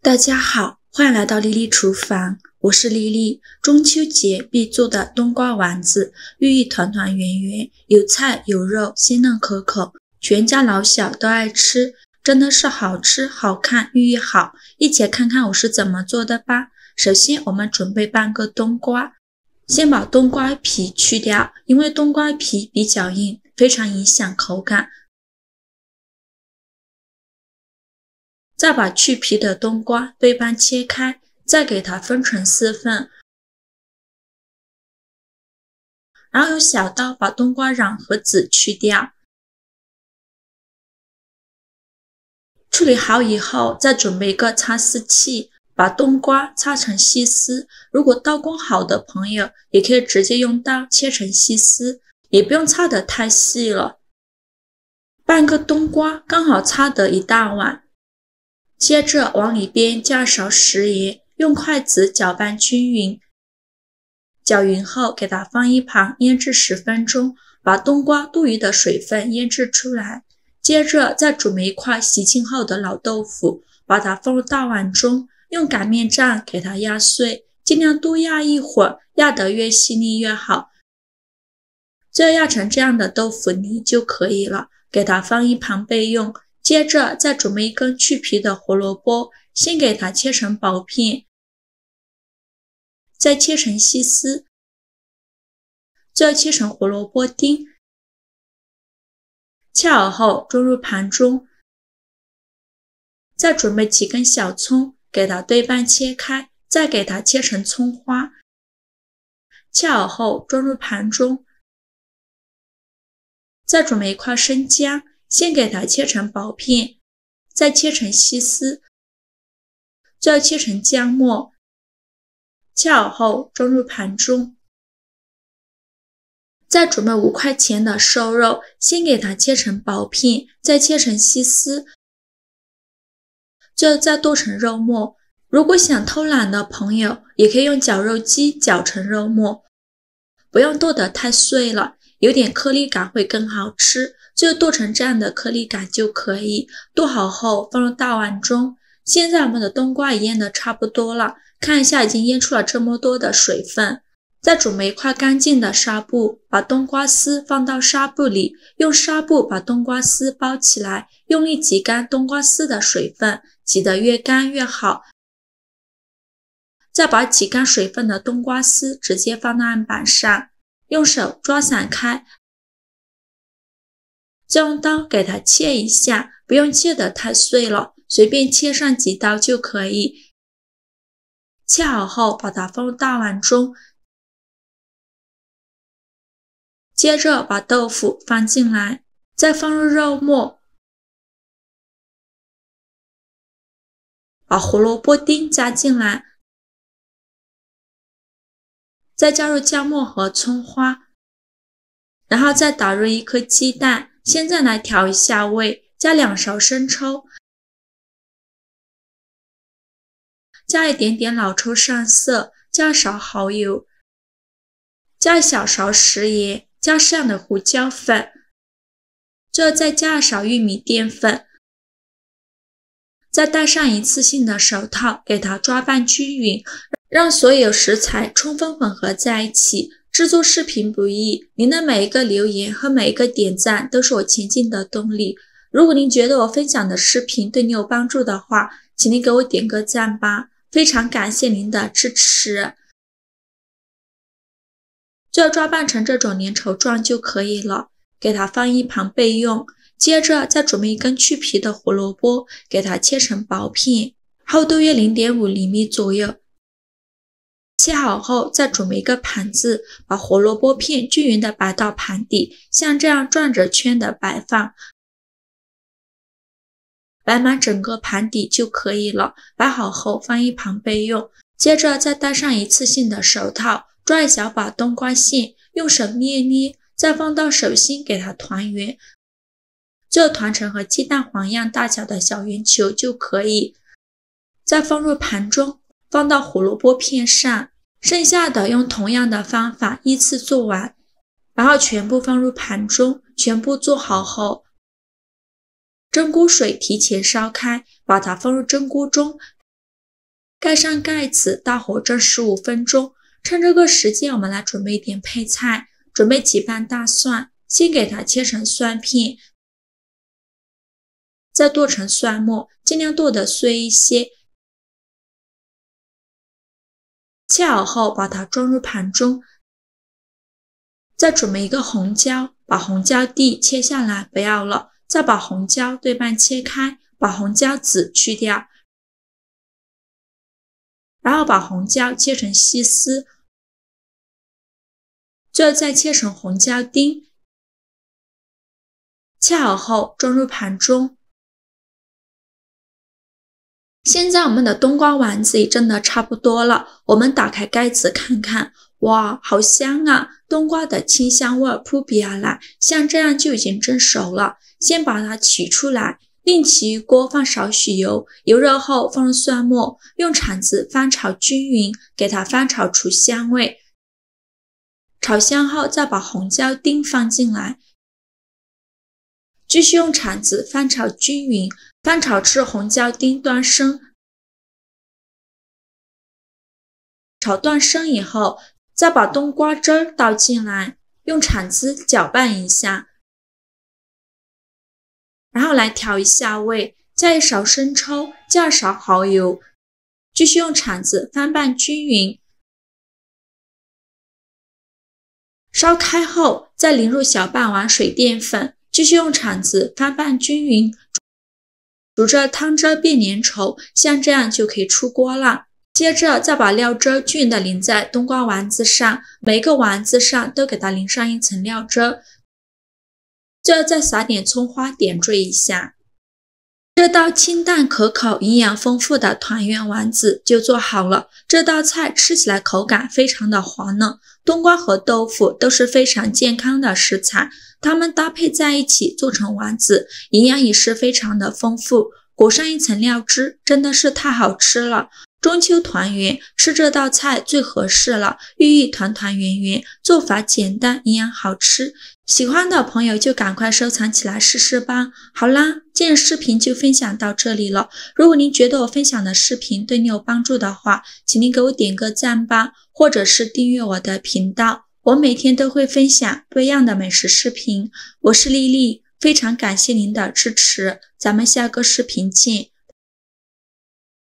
大家好，欢迎来到莉莉厨房，我是莉莉。中秋节必做的冬瓜丸子，寓意团团圆圆，有菜有肉，鲜嫩可口，全家老小都爱吃，真的是好吃好看，寓意好。一起看看我是怎么做的吧。首先我们准备半个冬瓜，先把冬瓜皮去掉，因为冬瓜皮比较硬，非常影响口感。再把去皮的冬瓜对半切开，再给它分成4份，然后用小刀把冬瓜瓤和籽去掉。处理好以后，再准备一个擦丝器，把冬瓜擦成细丝。如果刀工好的朋友，也可以直接用刀切成细丝，也不用擦得太细了。半个冬瓜刚好擦得1大碗。接着往里边加勺食盐，用筷子搅拌均匀。搅匀后给它放一旁腌制10分钟，把冬瓜多余的水分腌制出来。接着再准备一块洗净后的老豆腐，把它放入大碗中，用擀面杖给它压碎，尽量多压一会儿，压得越细腻越好。最后压成这样的豆腐泥就可以了，给它放一旁备用。接着再准备一根去皮的胡萝卜，先给它切成薄片，再切成细丝，最后切成胡萝卜丁。切好后装入盘中，再准备几根小葱，给它对半切开，再给它切成葱花。切好后装入盘中，再准备一块生姜。先给它切成薄片，再切成细丝，最后切成姜末。切好后装入盘中，再准备5块钱的瘦肉，先给它切成薄片，再切成细丝，最后再剁成肉末。如果想偷懒的朋友，也可以用绞肉机绞成肉末，不用剁得太碎了，有点颗粒感会更好吃。就剁成这样的颗粒感就可以。剁好后放入大碗中。现在我们的冬瓜也腌得差不多了，看一下已经腌出了这么多的水分。再准备一块干净的纱布，把冬瓜丝放到纱布里，用纱布把冬瓜丝包起来，用力挤干冬瓜丝的水分，挤得越干越好。再把挤干水分的冬瓜丝直接放到案板上，用手抓散开。再用刀给它切一下，不用切得太碎了，随便切上几刀就可以。切好后把它放入大碗中，接着把豆腐放进来，再放入肉末，把胡萝卜丁加进来，再加入姜末和葱花，然后再打入1颗鸡蛋。现在来调一下味，加2勺生抽，加一点点老抽上色，加1勺蚝油，加1小勺食盐，加适量的胡椒粉，最后再加2勺玉米淀粉，再戴上一次性的手套，给它抓拌均匀，让所有食材充分混合在一起。制作视频不易，您的每一个留言和每一个点赞都是我前进的动力。如果您觉得我分享的视频对你有帮助的话，请您给我点个赞吧，非常感谢您的支持。最后抓拌成这种粘稠状就可以了，给它放一旁备用。接着再准备一根去皮的胡萝卜，给它切成薄片，厚度约 0.5 厘米左右。切好后再准备一个盘子，把胡萝卜片均匀的摆到盘底，像这样转着圈的摆放，摆满整个盘底就可以了。摆好后放一旁备用。接着再戴上一次性的手套，抓一小把冬瓜馅，用手捏捏，再放到手心给它团圆，最后团成和鸡蛋黄一样大小的小圆球就可以。再放入盘中，放到胡萝卜片上，剩下的用同样的方法依次做完，然后全部放入盘中。全部做好后，蒸锅水提前烧开，把它放入蒸锅中，盖上盖子，大火蒸15分钟。趁这个时间，我们来准备一点配菜。准备几瓣大蒜，先给它切成蒜片，再剁成蒜末，尽量剁得碎一些。切好后，把它装入盘中。再准备一个红椒，把红椒蒂切下来，不要了。再把红椒对半切开，把红椒籽去掉，然后把红椒切成细丝，最后再切成红椒丁。切好后装入盘中。现在我们的冬瓜丸子也蒸得差不多了，我们打开盖子看看，哇，好香啊！冬瓜的清香味扑鼻而来，像这样就已经蒸熟了。先把它取出来，另起一锅放少许油，油热后放入蒜末，用铲子翻炒均匀，给它翻炒出香味。炒香后再把红椒丁放进来，继续用铲子翻炒均匀，翻炒至红椒丁断生。炒断生以后，再把冬瓜汁儿倒进来，用铲子搅拌一下，然后来调一下味，加一勺生抽，加2勺蚝油，继续用铲子翻拌均匀。烧开后，再淋入小半碗水淀粉，继续用铲子翻拌均匀，煮着汤汁变粘稠，像这样就可以出锅了。接着再把料汁均匀的淋在冬瓜丸子上，每个丸子上都给它淋上一层料汁，最后再撒点葱花点缀一下。这道清淡可口、营养丰富的团圆丸子就做好了。这道菜吃起来口感非常的滑嫩，冬瓜和豆腐都是非常健康的食材，它们搭配在一起做成丸子，营养也是非常的丰富，裹上一层料汁，真的是太好吃了。中秋团圆吃这道菜最合适了，寓意团团圆圆，做法简单，营养好吃。喜欢的朋友就赶快收藏起来试试吧。好啦，今日视频就分享到这里了。如果您觉得我分享的视频对你有帮助的话，请您给我点个赞吧，或者是订阅我的频道。我每天都会分享不一样的美食视频。我是丽丽，非常感谢您的支持，咱们下个视频见。